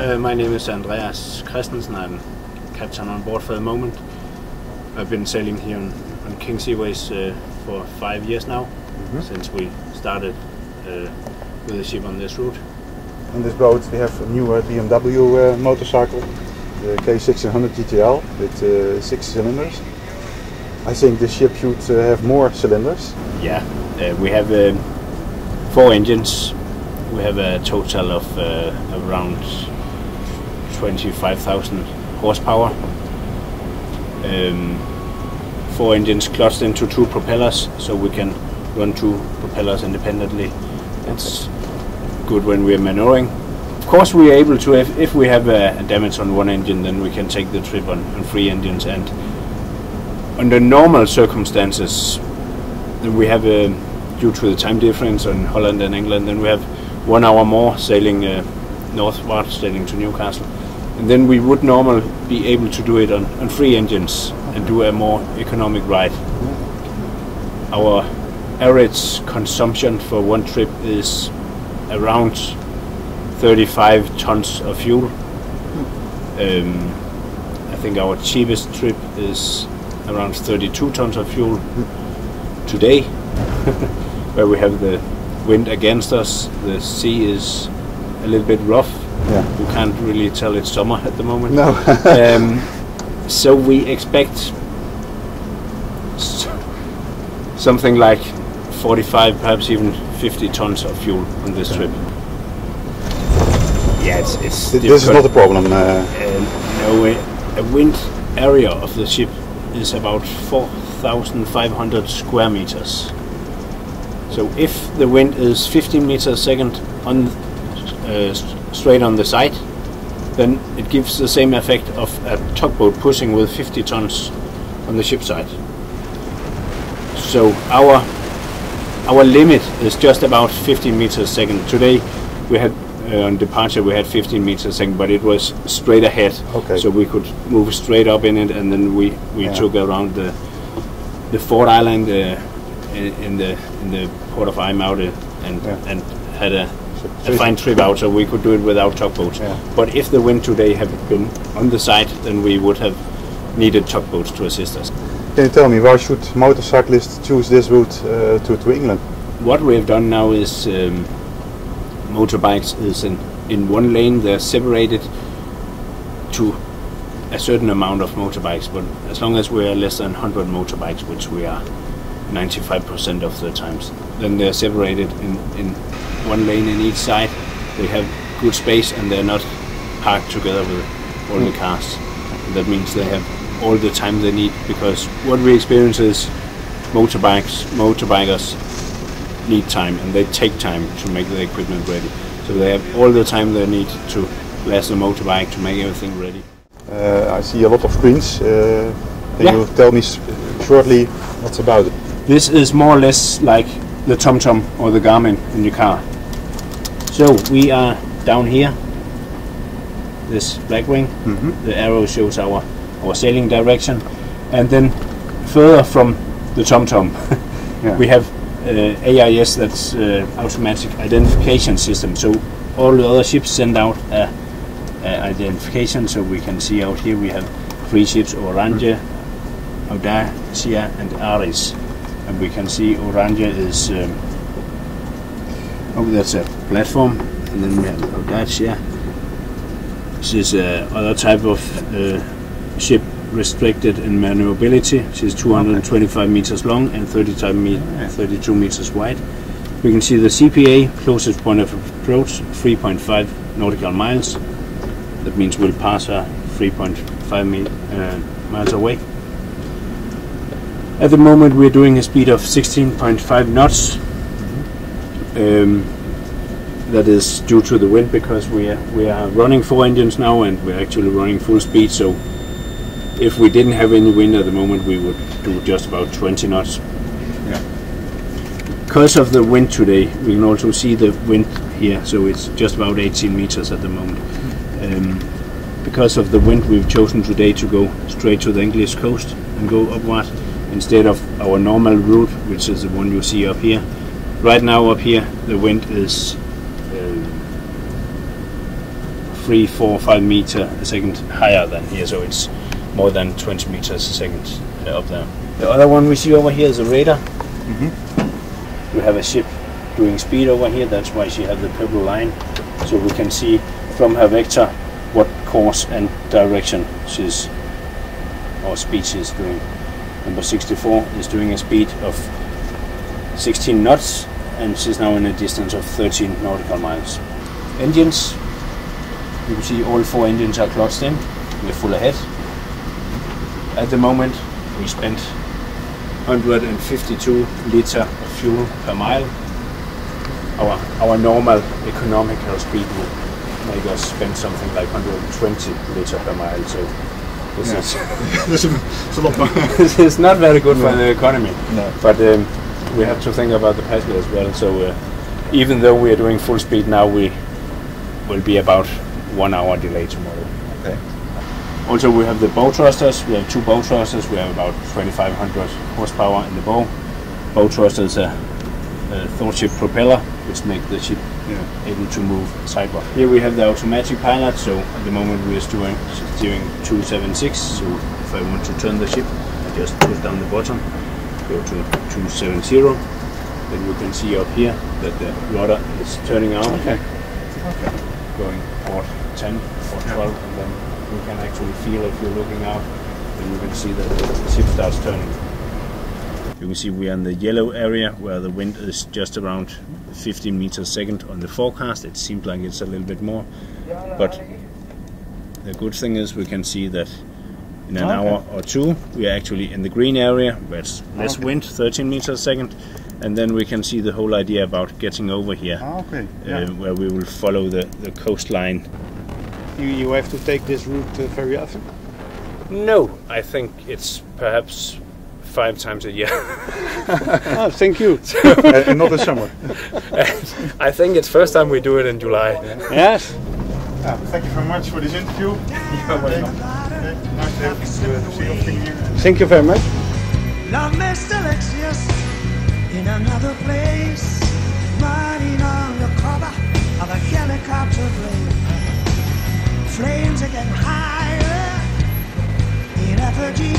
My name is Andreas Christensen. I'm captain on board for the moment. I've been sailing here on King Seaways for 5 years now, since we started with the ship on this route. On this boat we have a new BMW motorcycle, the K1600GTL with 6 cylinders. I think the ship should have more cylinders. Yeah, we have 4 engines. We have a total of around 25,000 horsepower. 4 engines clutched into 2 propellers, so we can run 2 propellers independently. It's good when we're maneuvering. Of course, we are able to, if we have a damage on one engine, then we can take the trip on 3 engines. And under normal circumstances, then we have, due to the time difference on Holland and England, then we have 1 hour more sailing northward, sailing to Newcastle. And then we would normally be able to do it on 3 engines and do a more economic ride. Our average consumption for one trip is around 35 tons of fuel. I think our cheapest trip is around 32 tons of fuel today, where we have the wind against us. The sea is a little bit rough. Yeah. You can't really tell it's summer at the moment. No. So we expect something like 45, perhaps even 50 tons of fuel on this trip. Yeah, it's This is not a problem. No, a wind area of the ship is about 4,500 square meters. So if the wind is 15 meters a second on straight on the side, then it gives the same effect of a tugboat pushing with 50 tons on the ship side. So our limit is just about 15 meters a second. Today we had on departure we had 15 meters a second, but it was straight ahead. Okay. So we could move straight up in it, and then we took around the Ford Island in the port of IJmuiden and had a fine trip out, so we could do it without tugboats. Yeah. But if the wind today had been on the side, then we would have needed tugboats to assist us. Can you tell me, why should motorcyclists choose this route to England? What we have done now is motorbikes is in one lane. They're separated to a certain amount of motorbikes, but as long as we are less than 100 motorbikes, which we are 95% of the times, then they're separated in one lane in each side. They have good space and they're not parked together with all the cars. And that means they have all the time they need, because what we experience is motorbikers need time, and they take time to make the equipment ready. So they have all the time they need to blast the motorbike, to make everything ready. I see a lot of screens. Can you tell me shortly what's about it? This is more or less like the TomTom or the Garmin in your car. So we are down here, this black wing. The arrow shows our sailing direction, and then further from the TomTom we have AIS, that's automatic identification system. So all the other ships send out identification, so we can see out here we have 3 ships: Orange, Audacia and Aris. And we can see Orange is that's a platform, and then we have Audacia. This is other type of ship restricted in maneuverability. She's 225 meters long and 32 meters wide. We can see the CPA, closest point of approach, 3.5 nautical miles. That means we'll pass her 3.5 miles away. At the moment we're doing a speed of 16.5 knots. That is due to the wind, because we are running 4 engines now, and we're actually running full speed. So if we didn't have any wind at the moment, we would do just about 20 knots. Yeah. Because of the wind today, we can also see the wind here, so it's just about 18 meters at the moment. Because of the wind, we've chosen today to go straight to the English coast and go upward, instead of our normal route, which is the one you see up here. Right now up here the wind is 3, 4, 5 meters a second higher than here, so it's more than 20 meters a second up there. The other one we see over here is a radar. We have a ship doing speed over here, that's why she has the purple line, so we can see from her vector what course and direction speed she's doing. Number 64 is doing a speed of 16 knots and she's now in a distance of 13 nautical miles. Engines, you can see all 4 engines are clutched in, we're full ahead. At the moment we spent 152 liters of fuel per mile. Our normal economical speed would make us spend something like 120 liters per mile, so this is it's a lot more. This is not very good for the economy. No. But we have to think about the passengers as well, so even though we are doing full speed now, we will be about 1 hour delay tomorrow. Okay. Also we have the bow thrusters, we have 2 bow thrusters, we have about 2500 horsepower in the bow. Bow thrusters are a thwartship propeller, which make the ship able to move sideways. Here we have the automatic pilot, so at the moment we are steering 276, so if I want to turn the ship, I just push down the button, go to 270, then we can see up here that the rudder is turning out. Okay. Going port 10, port 12, and then we can actually feel if you're looking out, then you can see that the ship starts turning. You can see we are in the yellow area where the wind is just around 15 meters a second on the forecast. It seems like it's a little bit more, but the good thing is we can see that in an hour or two we are actually in the green area where it's less wind, 13 meters a second, and then we can see the whole idea about getting over here, where we will follow the coastline. You have to take this route very often? No, I think it's perhaps 5 times a year. Oh, thank you. And not in summer. I think it's first time we do it in July. Yes. Thank you very much for this interview. You're welcome. Nice to have you see everything here. Thank you very much. Love may still exist in another place, riding on the cover of a helicopter blade. Flames are getting higher in effigy.